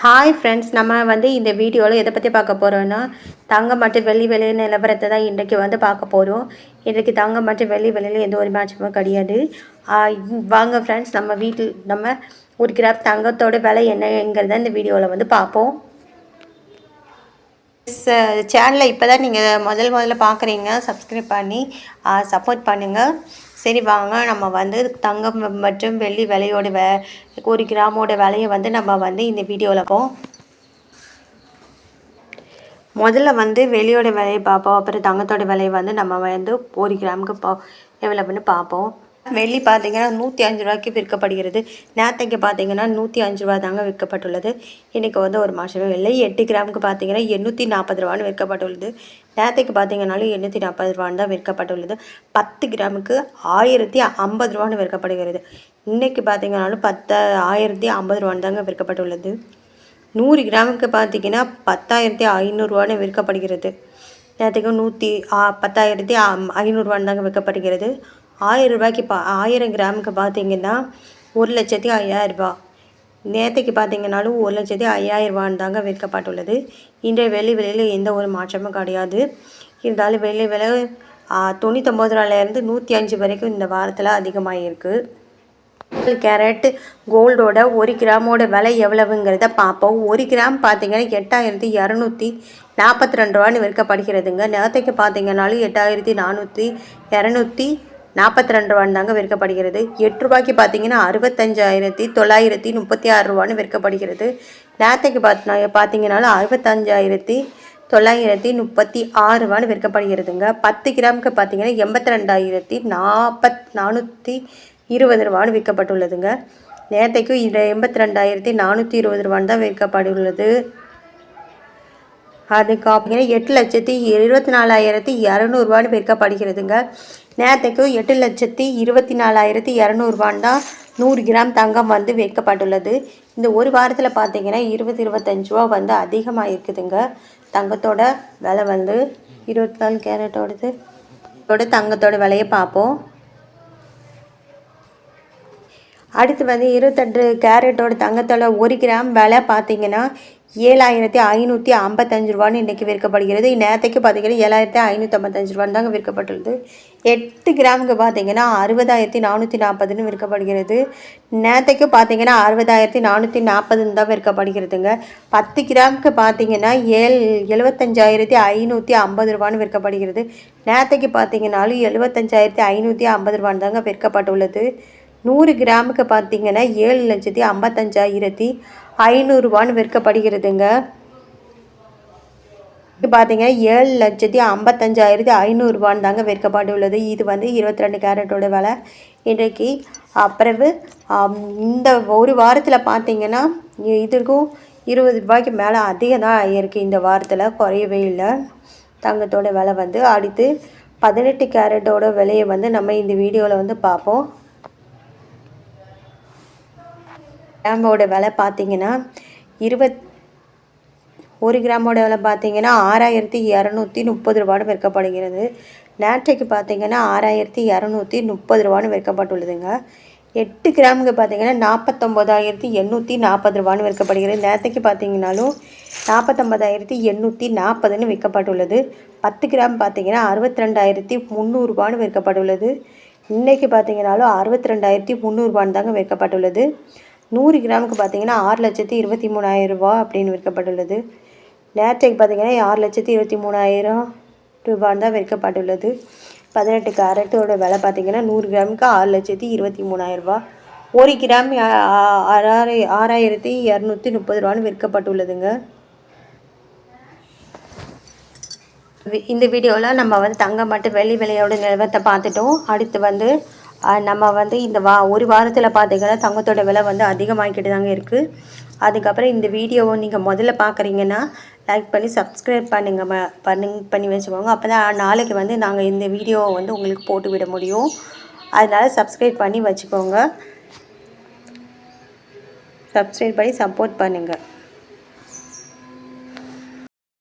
Hi friends, நம்ம இந்த வீடியோவில் எதை பற்றி பார்க்க போகிறோன்னா தங்கம் மற்றும் வெள்ளி விலை நிலவரத்தை தான் இன்றைக்கி பார்க்க போகிறோம். இன்றைக்கி தங்கம் மற்றும் வெள்ளி விலையில் எந்த ஒரு மாற்றமும் கிடையாது. வாங்க ஃப்ரெண்ட்ஸ், நம்ம ஒரு கிராம் தங்கத்தோட விலை என்னங்கிறத இந்த வீடியோவில் பார்ப்போம். சேனலை இப்போ தான் நீங்கள் முதல்ல பார்க்குறீங்க, சப்ஸ்கிரைப் பண்ணி சப்போர்ட் பண்ணுங்கள். சரி வாங்க, நம்ம தங்கம் மற்றும் வெள்ளி விலையோட ஒரு கிராமோட விலையை நம்ம இந்த வீடியோவில் பார்ப்போம். முதல்ல வெள்ளியோட விலையை பார்ப்போம், அப்புறம் தங்கத்தோட விலையை நம்ம ஒரு கிராமுக்கு எவ்வளோன்னு பார்ப்போம். வெள்ளி பார்த்திங்கன்னா 105 ரூபாய்க்கு விற்கப்படுகிறது. நேற்றைக்கு பார்த்திங்கன்னா 105 ரூபா தாங்க விற்கப்பட்டுள்ளது. இன்றைக்கி ஒரு மாதமே இல்லை. 8 கிராமுக்கு பார்த்திங்கன்னா 840 ரூபான்னு விற்கப்பட்டுள்ளது. நேற்றைக்கு பார்த்திங்கனாலும் 840 ரூபான்னு தான் விற்கப்பட்டுள்ளது. 10 கிராமுக்கு 1050 ரூபான்னு விற்கப்படுகிறது. இன்றைக்கி பார்த்திங்கனாலும் 1050 ரூபான்னு தாங்க விற்கப்பட்டுள்ளது. 100 கிராமுக்கு பார்த்திங்கன்னா 10,500 ரூபான்னு விற்கப்படுகிறது. நேற்றுக்கு 10,500 ரூபான்னு தாங்க விற்கப்படுகிறது. 1000 ரூபாய்க்கு 1000 கிராமுக்கு பார்த்திங்கன்னா 1,05,000 ரூபா. நேற்றுக்கு பார்த்திங்கனாலும் 1,05,000 ரூபான்னு தாங்க விற்கப்பட்டுள்ளது. இன்றைய வெள்ளி விலையில் எந்த ஒரு மாற்றமும் கிடையாது. இருந்தாலும் வெள்ளி விலை 99 ரூபாயிலேருந்து 105 வரைக்கும் இந்த வாரத்தில் அதிகமாகிருக்கு. கேரட் கோல்டோட 1 கிராமோட விலை எவ்வளவுங்கிறத பார்ப்போம். 1 கிராம் பார்த்திங்கன்னா 8,242 ரூபான்னு விற்கப்படுகிறதுங்க. நேரத்துக்கு பார்த்திங்கனாலும் 8,242 ரூபான்னு தாங்க விற்கப்படுகிறது. 8 ரூபாய்க்கு பார்த்திங்கன்னா 65,936 ரூபான்னு விற்கப்படுகிறது. நேரத்துக்கு பார்த்திங்கனாலும் 65,936 ரூபான்னு விற்கப்படுகிறதுங்க. 10 கிராமுக்கு பார்த்திங்கன்னா 82,420 ரூபான்னு விற்கப்பட்டுள்ளதுங்க. நேரத்தைக்கு 82,420 ரூபான்னு தான் விற்கப்பட்டுள்ளது. அதுக்கு பார்த்தீங்கன்னா 8,24,200 ரூபான்னு விற்கப்படுகிறதுங்க. நேரத்துக்கு 8,24,200 ரூபான்னு தான் 100 கிராம் தங்கம் விற்கப்பட்டுள்ளது. இந்த ஒரு வாரத்தில் பார்த்தீங்கன்னா 20-25 ரூபா அதிகமாக இருக்குதுங்க. தங்கத்தோட விலை 24 கேரட்டோடது தங்கத்தோட விலையை பார்ப்போம். அடுத்து 28 கேரட்டோட தங்கத்தோட 1 கிராம் விலை பார்த்திங்கன்னா 7,555 ரூபான்னு இன்றைக்கி விற்கப்படுகிறது. நேரத்துக்கு பார்த்திங்கன்னா 7,555 ரூபான்னு தாங்க விற்கப்பட்டுள்ளது. 8 கிராமுக்கு பார்த்திங்கன்னா 60,440 விற்கப்படுகிறது. நேரத்துக்கு பார்த்திங்கன்னா 60,440 தான் விற்கப்படுகிறதுங்க. 10 கிராமுக்கு பார்த்திங்கன்னா 75,550 ரூபான்னு விற்கப்படுகிறது. நேரத்துக்கு பார்த்திங்கனாலும் 75,550 ரூபான்னு தாங்க விற்கப்பட்டுள்ளது. 100 கிராமுக்கு பார்த்திங்கன்னா 7,55,500 ரூபான்னு விற்கப்படுகிறதுங்க. இது பார்த்திங்கன்னா 7,55,500 ரூபான்னு தாங்க விற்கப்பட்டுள்ளது. இது 22 கேரட்டோட விலை இன்றைக்கு. பிறகு இந்த ஒரு வாரத்தில் பார்த்திங்கன்னா இதற்கும் 20 ரூபாய்க்கு மேலே அதிகம் தான் ஆகியிருக்கு. இந்த வாரத்தில் குறையவே இல்லை. தங்கத்தோட விலை அடுத்து 18 கேரட்டோட விலையை நம்ம இந்த வீடியோவில் பார்ப்போம். கிராமோட விலை பார்த்திங்கன்னா 1 கிராமோட விலை பார்த்திங்கன்னா 6,230 ரூபான்னு விற்கப்படுகிறது. நேற்றைக்கு பார்த்திங்கன்னா 6,230 ரூபான்னு விற்கப்பட்டுள்ளதுங்க. 8 கிராமுக்கு பார்த்திங்கன்னா 49,840 ரூபான்னு விற்கப்படுகிறது. நேற்றைக்கு பார்த்திங்கனாலும் 49,840ன்னு விற்கப்பட்டுள்ளது. 10 கிராம் பார்த்திங்கன்னா 62,300 ரூபான்னு விற்கப்பட்டுள்ளது. இன்றைக்கி பார்த்திங்கனாலும் 62,300 ரூபான்னு தாங்க விற்கப்பட்டுள்ளது. 100 கிராமுக்கு பார்த்திங்கன்னா 6,23,000 ரூபா அப்படின்னு விற்கப்பட்டுள்ளது. நேற்றைக்கு பார்த்திங்கன்னா 6,23,000 ரூபான்னு தான் விற்கப்பட்டுள்ளது. 18 கேரட்டோட விலை பார்த்திங்கன்னா 100 கிராமுக்கு 6,23,000 ரூபா. 1 கிராம் 6,230 ரூபான்னு விற்கப்பட்டுள்ளதுங்க. இந்த வீடியோவில் நம்ம தங்கம் மற்றும் வெள்ளி விலையோட நிலவரத்தை பார்த்துட்டோம். அடுத்து நம்ம இந்த ஒரு வாரத்தில் பார்த்திங்கன்னா தங்கத்தோட விலை அதிகமாகிக்கிட்டு தாங்க இருக்குது. அதுக்கப்புறம் இந்த வீடியோவை நீங்கள் முதல்ல பார்க்குறீங்கன்னா லைக் பண்ணி சப்ஸ்கிரைப் பண்ணி வச்சுக்கோங்க. அப்போ தான் நாளைக்கு நாங்கள் இந்த வீடியோவை உங்களுக்கு போட்டு விட முடியும். அதனால் சப்ஸ்கிரைப் பண்ணி வச்சுக்கோங்க. சப்ஸ்கிரைப் பண்ணி சப்போர்ட் பண்ணுங்கள்.